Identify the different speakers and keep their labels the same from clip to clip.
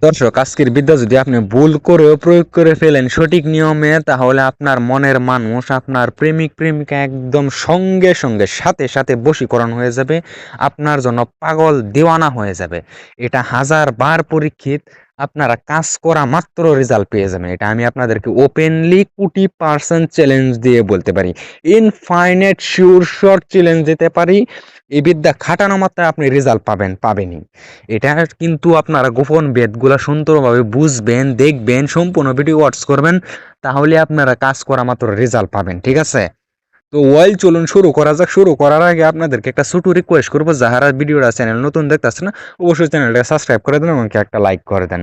Speaker 1: দর্শক, আজকের বিদ্যা যদি আপনি ভুল করেও প্রয়োগ করে ফেলেন সঠিক নিয়মে, তাহলে আপনার মনের মানুষ, আপনার প্রেমিক প্রেমিকা একদম সঙ্গে সঙ্গে সাথে সাথে বশীকরণ হয়ে যাবে, আপনার জন্য পাগল দিওয়ানা হয়ে যাবে। এটা হাজার বার পরীক্ষিত। আপনারা কাজ করা মাত্র রেজাল্ট পেয়ে যাবেন। এটা আমি আপনাদেরকে ওপেনলি 20% চ্যালেঞ্জ দিয়ে বলতে পারি। ইনফাইনাইট শিওর শর্ট চ্যালেঞ্জ দিতে পারি, এই বিদ্যা খাটানো মাত্র আপনি রেজাল্ট পাবেনই। এটা কিন্তু আপনারা গোপন বেদগুলা সুন্দরভাবে বুঝবেন, দেখবেন, সম্পূর্ণ ভিডিও ওয়াচ করবেন, তাহলে আপনারা কাজ করা মাত্র রেজাল্ট পাবেন। ঠিক আছে? তো চলুন শুরু করা যাক। শুরু করার আগে আপনাদেরকে একটা ছোট রিকোয়েস্ট করবো, যারা ভিডিওটা চ্যানেল নতুন দেখতেছেন না, অবশ্যই চ্যানেলটা সাবস্ক্রাইব করে দেন এবং একটা লাইক করে দেন।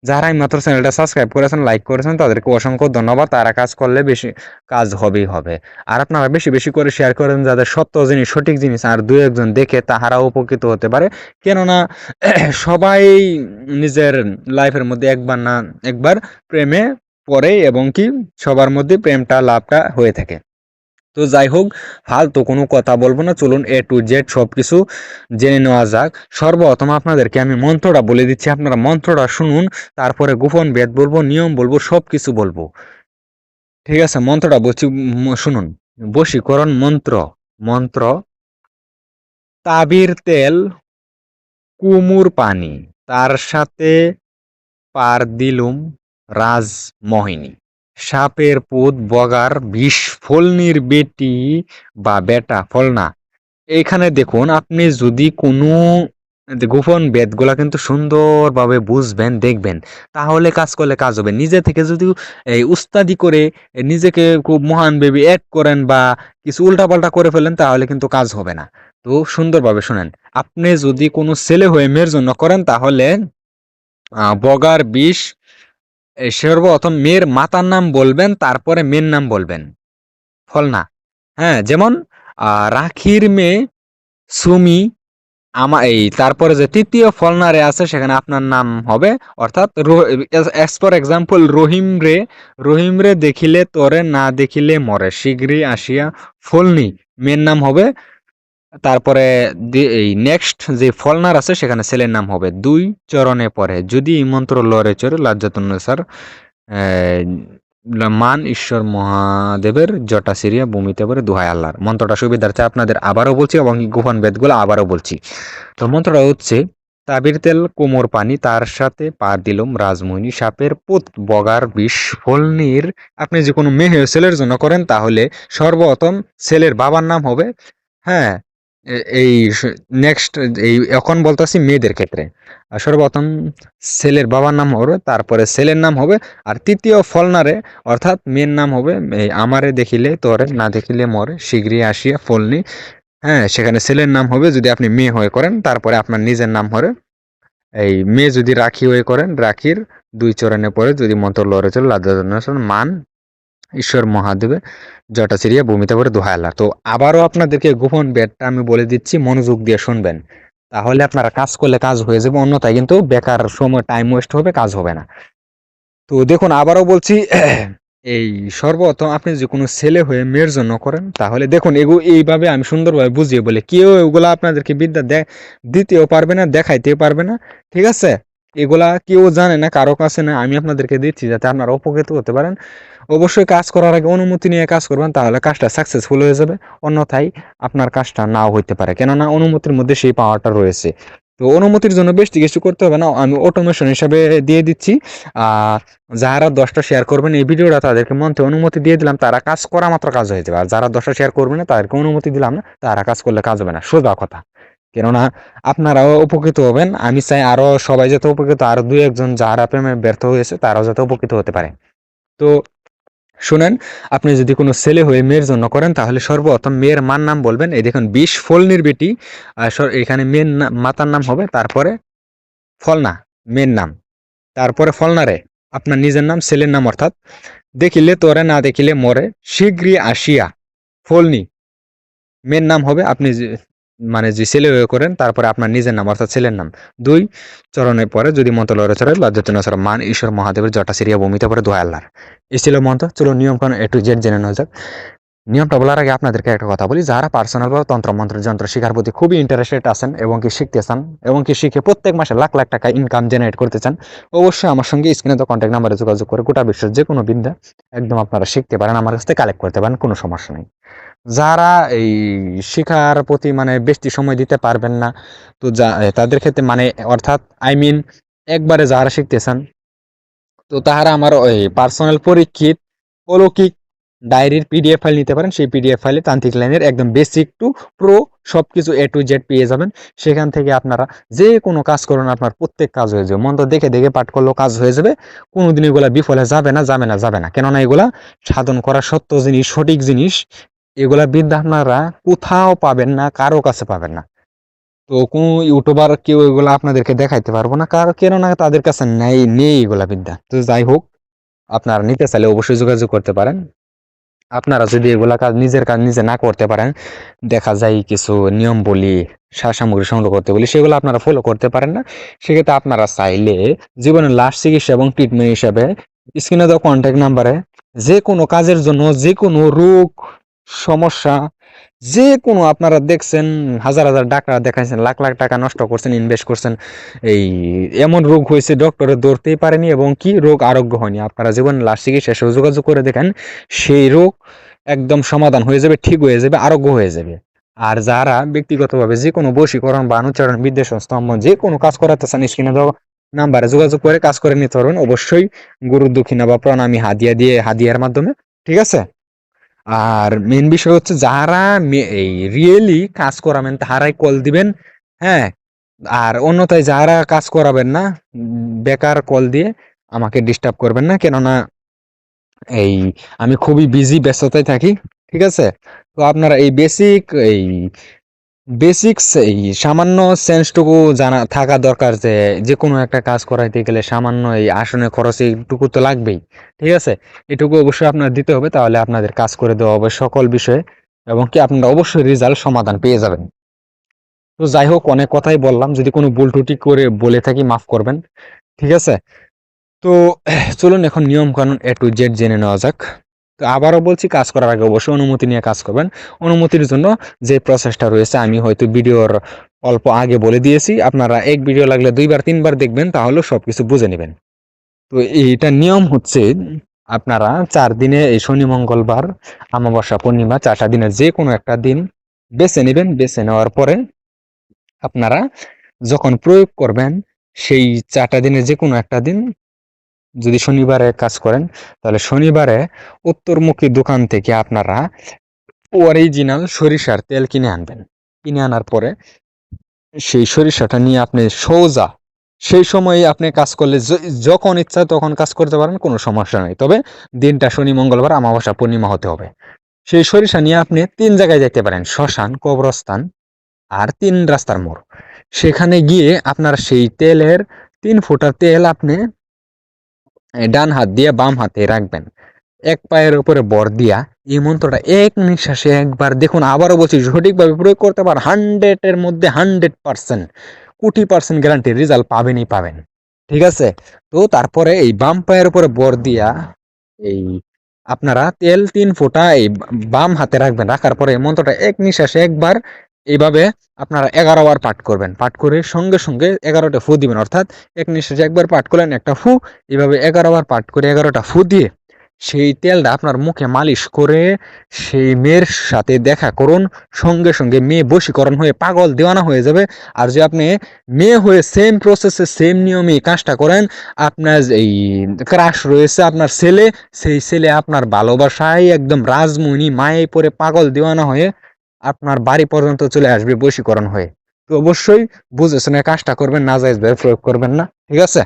Speaker 1: যারা এই মাত্র চ্যানেলটা সাবস্ক্রাইব করেছেন, লাইক করেছেন, তাদেরকে অসংখ্য ধন্যবাদ। তারা কাজ করলে বেশি কাজ হবেই হবে। আর আপনারা বেশি বেশি করে শেয়ার করেন, যাদের সত্য জিনিস, সঠিক জিনিস আর দু একজন দেখে তাহারাও উপকৃত হতে পারে। কেননা সবাই নিজের লাইফের মধ্যে একবার না একবার প্রেমে পড়ে, এবং কি সবার মধ্যে প্রেমটা লাভটা হয়ে থাকে। তো যাই হোক, ফালতু কোনো কথা বলবো না, চলুন এ টু জেড সবকিছু জেনে নেওয়া যাক। সর্বপ্রথম আপনাদেরকে আমি মন্ত্রটা বলে দিচ্ছি, আপনারা মন্ত্রটা শুনুন, তারপরে গোপন বেদ বলবো, নিয়ম বলবো, সবকিছু বলবো। ঠিক আছে? মন্ত্রটা বলছি, শুনুন। বশীকরণ মন্ত্র। মন্ত্র: তাবির তেল, কুমুর পানি, তার সাথে পার দিলুম রাজমোহিনী, সাপের পুত বগার বিষ, ফলনির বেটি বা বেটা ফলনা। এইখানে দেখুন, আপনি যদি কোনো গোপন বেদগুলা কিন্তু সুন্দরভাবে বুঝবেন, দেখবেন, তাহলে কাজ করলে কাজ হবে। নিজে থেকে যদি এই উস্তাদি করে নিজেকে খুব মহান ভেবে অ্যাড করেন বা কিছু উল্টাপাল্টা করে ফেলেন, তাহলে কিন্তু কাজ হবে না। তো সুন্দরভাবে শুনেন, আপনি যদি কোনো ছেলে হয়ে মেয়ের জন্য করেন, তাহলে বগার বিষ, সর্বপ্রথম মেয়ের মাতার নাম বলবেন, তারপরে মেয়ের নাম বলবেন। ফলনা, হ্যাঁ, যেমন রাখির মেয়ে সুমি, এই তারপরে যে তৃতীয় ফলনারে আছে, সেখানে আপনার নাম হবে, অর্থাৎ এস ফর এক্সাম্পল, রহিম রে দেখিলে তোরে, না দেখিলে মরে, শীঘ্রই আসিয়া ফলনি, মেয়ের নাম হবে। তারপরে এই নেক্সট যে ফলনার আছে, সেখানে ছেলের নাম হবে। দুই চরণে পরে যদি এই মন্ত্র লড়ে চড়ে লাজ্জাতুন্নেসার মান ঈশ্বর মহাদেবের জটা সিরিয়া ভূমিতে পরে দোহাই আল্লাহর। মন্ত্রটা সুবিধার্থে আপনাদের আবারও বলছি, এবং গোপন বেদগুলো আবারও বলছি। তো মন্ত্রটা হচ্ছে: তাবির তেল, কোমর পানি, তার সাথে পা দিলুম রাজমোহিনী, সাপের পুত বগার বিষ, ফলনির। আপনি যে কোনো মেয়ে ছেলের জন্য করেন, তাহলে সর্বপ্রথম ছেলের বাবার নাম হবে, হ্যাঁ, এই নেক্সট, এই এখন বলতেছি মেয়েদের ক্ষেত্রে। সর্বপ্রথম ছেলের বাবার নাম হবে, তারপরে ছেলের নাম হবে, আর তৃতীয় ফলনারে, অর্থাৎ মেয়ের নাম হবে এই আমারে দেখিলে তোরে, না দেখিলে মরে, শীঘ্রই আসিয়া ফলনি। হ্যাঁ, সেখানে ছেলের নাম হবে যদি আপনি মেয়ে হয়ে করেন, তারপরে আপনার নিজের নাম হবে। এই মেয়ে যদি রাখি হয়ে করেন, রাখির দুই চরণে পরে যদি মন্ত্র লড়ে চলে লাদ্দান মান ঈশ্বর মহাদেবের জটা সিরিয়া ভূমিতে পরে দোহাই আল্লাহ। তো আবারও আপনাদেরকে গোপন বেদটা আমি বলে দিচ্ছি, মনোযোগ দিয়ে শুনবেন, তাহলে আপনারা কাজ করলে কাজ হয়ে যাবে, অন্যথায় কিন্তু বেকার সময়, টাইম ওয়েস্ট হবে, কাজ হবে না। তো দেখুন, আবারও বলছি, এই সর্বপ্রথম আপনি যে কোনো ছেলে হয়ে মেয়ের জন্য করেন, তাহলে দেখুন এইভাবে আমি সুন্দরভাবে বুঝিয়ে বলে, কেউ এগুলা আপনাদেরকে বিদ্যা দিতেও পারবে না, দেখাইতেও পারবে না। ঠিক আছে? এগুলা কেউ জানে না, কারো কাছে না, আমি আপনাদেরকে দিচ্ছি যাতে আপনারা উপকৃত হতে পারেন। অবশ্যই কাজ করার আগে অনুমতি নিয়ে কাজ করবেন, তাহলে কাজটা সাকসেসফুল হয়ে যাবে। অন্যথায় আপনার কাজটা নাও হইতে পারে, কেননা অনুমতির মধ্যে সেই পাওয়ারটা রয়েছে। তো অনুমতির জন্য বেশি কিছু করতে হবে না, আমি অটোমেশন হিসাবে দিয়ে দিচ্ছি। আর যারা 10টা শেয়ার করবেন এই ভিডিওটা, তাদেরকে মন্ত্রে অনুমতি দিয়ে দিলাম, তারা কাজ করা মাত্র কাজ হয়ে যাবে। আর যারা 10টা শেয়ার করবে না, তাদেরকে অনুমতি দিলাম না, তারা কাজ করলে কাজ হবে না, সোজা কথা। কেননা আপনারাও উপকৃত হবেন, আমি চাই আরো সবাই যাতে উপকৃত, আরো দুই একজন যারা প্রেমে ব্যর্থ হয়েছে তারাও যাতে উপকৃত হতে পারে। তো শুনেন, আপনি যদি কোনো ছেলে হয়ে মেয়ের জন্য করেন, তাহলে সর্বপ্রথম মেয়ের মার নাম বলবেন। এই দেখুন, বিষ ফলনির বেটি, এখানে মেয়ের মাতার নাম হবে, তারপরে ফলনা মেয়ের নাম, তারপরে ফলনারে আপনার নিজের নাম, ছেলের নাম, অর্থাৎ দেখিলে তোরে, না দেখিলে মরে, শীঘ্রই আসিয়া ফলনি, মেয়ের নাম হবে। আপনি মানে যে ছেলে হয়ে করেন, তারপরে আপনার নিজের নাম, অর্থাৎ ছেলের নাম। দুই চরণের পরে যদি মন্ত্র লড়ে চড়ে লজ্জাতুন্নেসার মান ঈশ্বর মহাদেবের জটা সিরিয়া ভূমিতে পরে দোহাই আল্লাহর। এই ছিল মন্ত্র। চলো নিয়ম কানুন এ টু জেড জেনে নেওয়া যাক। নিয়মটা বলার আগে আপনাদেরকে একটা কথা বলি, যারা পার্সোনাল বা তন্ত্র যন্ত্র শিখার প্রতি খুবই ইন্টারেস্টেড আছেন এবং কি শিখতে চান এবং কি শিখে প্রত্যেক মাসে লাখ লাখ টাকা ইনকাম জেনারেট করতে চান, অবশ্যই আমার সঙ্গে স্ক্রিনে তো কন্ট্যাক্ট নাম্বারে যোগাযোগ করে গোটা বিশ্বের যে কোনো বিদ্যা একদম আপনারা শিখতে পারেন, আমার কাছ থেকে কালেক্ট করতে পারেন, কোনো সমস্যা নেই। যারা এই শিখার প্রতি মানে বেশি সময় দিতে পারবেন না, তো তাদের ক্ষেত্রে মানে অর্থাৎ একবারে যারা শিখতে চান, তো তাহারা আমার ওই পার্সোনাল পরীক্ষিত অলৌকিক ডায়েরির পিডিএফ ফাইল নিতে পারেন। সেই পিডিএফ ফাইলে তান্ত্রিক লাইনের একদম বেসিক টু প্রো সবকিছু A to Z পেয়ে যাবেন। সেখান থেকে আপনারা যে কোনো কাজ করুন, আপনার প্রত্যেক কাজ হয়ে যাবে। মন্ত্র দেখে দেখে পাঠ করলেও কাজ হয়ে যাবে। কোনোদিন এগুলা বিফলে যাবে না। কেননা এগুলা সাধন করা সত্য জিনিস, সঠিক জিনিস। এগুলা বিদ্যা আপনারা কোথাও পাবেন না, কারো কাছে পাবেন না। তো কোনো ইউটিউবার কেউ এগুলা আপনাদেরকে দেখাইতে পারবো না, কেননা তাদের কাছে নেই এগুলা বিদ্যা। তো যাই হোক, আপনারা নিতে চাইলে অবশ্যই যোগাযোগ করতে পারেন। আপনারা যদি এগুলা নিজের কাজ নিজে না করতে পারেন, দেখা যায় কিছু নিয়ম বলি, সামগ্রী সংগ্রহ করতে বলি, সেগুলো আপনারা ফলো করতে পারেন না। সেক্ষেত্রে আপনারা চাইলে জীবনের লাস্ট চিকিৎসা এবং ট্রিটমেন্ট হিসাবে স্ক্রিনে দেওয়া কন্ট্যাক্ট নাম্বারে যে কোনো কাজের জন্য, যে কোনো রোগ সমস্যা, যে কোনো আপনারা দেখছেন হাজার হাজার টাকা দেখাইছেন, লাখ লাখ টাকা নষ্ট করছেন, ইনভেস্ট করছেন, এই এমন রোগ হয়েছে ডক্টরে ধরতেই পারেনি এবং কি রোগ আরোগ্য হয়নি, আপনারা জীবন লাস্ট চিকিৎসা যোগাযোগ করে দেখেন, সেই রোগ একদম সমাধান হয়ে যাবে, ঠিক হয়ে যাবে, আরোগ্য হয়ে যাবে। আর যারা ব্যক্তিগতভাবে যে কোনো বশীকরণ বা অনুচরণ বিদ্বেষ স্তম্ভ যে কোনো কাজ করাতে চান, স্ক্রিনে দেওয়া নাম্বারে যোগাযোগ করে কাজ করে নিতে পারবেন, অবশ্যই গুরু দক্ষিণা বা প্রণামী হাদিয়ার মাধ্যমে, ঠিক আছে। আর মেন বিষয় হচ্ছে যারা এই রিয়েলি কাজ করাবেন তাহারাই কল দিবেন, হ্যাঁ। আর অন্যথায় যারা কাজ করাবেন না, বেকার কল দিয়ে আমাকে ডিস্টার্ব করবেন না, কেননা এই আমি খুবই ব্যস্ততায় থাকি, ঠিক আছে। তো আপনারা এই বেসিক্স এই সামান্য সেন্সটুকু জানা থাকা দরকার, যে যে কোনো একটা কাজ করাইতে গেলে সামান্য এই আসনে খরচ এইটুকু তো লাগবেই, ঠিক আছে। এটুকু অবশ্যই আপনার দিতে হবে, তাহলে আপনাদের কাজ করে দেওয়া হবে সকল বিষয়ে, এবং কি আপনারা অবশ্যই রেজাল্ট সমাধান পেয়ে যাবেন। তো যাই হোক, অনেক কথাই বললাম, যদি কোনো ভুল ত্রুটি করে বলে থাকি মাফ করবেন, ঠিক আছে। তো চলুন এখন নিয়ম কানুন A to Z জেনে নেওয়া যাক। তো আবারও বলছি, কাজ করার আগে অবশ্যই অনুমতি নিয়ে কাজ করবেন। অনুমতির জন্য যে প্রসেসটা রয়েছে আমি হয়তো ভিডিওর অল্প আগে বলে দিয়েছি, আপনারা এক ভিডিও লাগলে 2-3 বার দেখবেন, তাহলে সবকিছু বুঝে নেবেন। তো এইটা নিয়ম হচ্ছে, আপনারা 4 দিনে এই শনি মঙ্গলবার অমাবস্যা পূর্ণিমা 4টা দিনের যে কোনো একটা দিন বেছে নেবেন। বেছে নেওয়ার পরে আপনারা যখন প্রয়োগ করবেন, সেই 4টা দিনের যে কোনো একটা দিন, যদি শনিবারে কাজ করেন তাহলে শনিবারে উত্তরমুখী দোকান থেকে আপনারা অরিজিনাল সরিষার তেল কিনে আনবেন। কিনে আনার পরে সেই সরিষাটা নিয়ে আপনি সোজা সেই সময়ে আপনি কাজ করলে যখন ইচ্ছা তখন কাজ করতে পারেন, কোনো সমস্যা নেই। তবে দিনটা শনি মঙ্গলবার অমাবস্যা পূর্ণিমা হতে হবে। সেই সরিষা নিয়ে আপনি 3 জায়গায় যেতে পারেন: শ্মশান, কবরস্থান আর 3 রাস্তার মোড়। সেখানে গিয়ে আপনার সেই তেলের 3 ফোঁটা তেল আপনি ডান হাত দিয়ে বাম হাতে রাখবেন, এক পায়ের উপরে বর দিয়া এই মন্ত্রটা এক নিঃশ্বাসে একবার, দেখুন আবারও বলছি, সঠিকভাবে প্রয়োগ করতে পার 100-এর মধ্যে 100%, কোটি পার্সেন্ট গ্যারান্টি রেজাল্ট পাবেন, ঠিক আছে। তো তারপরে এই বাম পায়ের উপরে বর দিয়া এই আপনারা তেল 3 ফোঁটা এই বাম হাতে রাখবেন। রাখার পরে এই মন্ত্রটা এক নিঃশ্বাসে একবার এইভাবে আপনারা 11 বার পাঠ করবেন। পাঠ করে সঙ্গে সঙ্গে 11টা ফু দিবেন, অর্থাৎ এক নিঃশ্বাসে একবার পাঠ করলেন, একটা ফু, এইভাবে 11বার পাঠ করে 11টা ফু দিয়ে সেই তেলটা আপনার মুখে মালিশ করে সেই মেয়ের সাথে দেখা করুন। সঙ্গে সঙ্গে মেয়ে বশীকরণ হয়ে পাগল দেওয়ানা হয়ে যাবে। আর যে আপনি মেয়ে হয়ে সেম প্রসেসে সেম নিয়মে কাজটা করেন, আপনার এই ক্রাশ রয়েছে আপনার ছেলে, সেই ছেলে আপনার ভালোবাসায় একদম রাজমণি মায়ে পরে পাগল দেওয়ানা হয়ে আপনার বাড়ি পর্যন্ত চলে আসবে বশীকরণ হয়ে। তো অবশ্যই বুঝে শুনে কাজটা করবেন, নাজায়েজ ভাবে প্রয়োগ করবেন না, ঠিক আছে।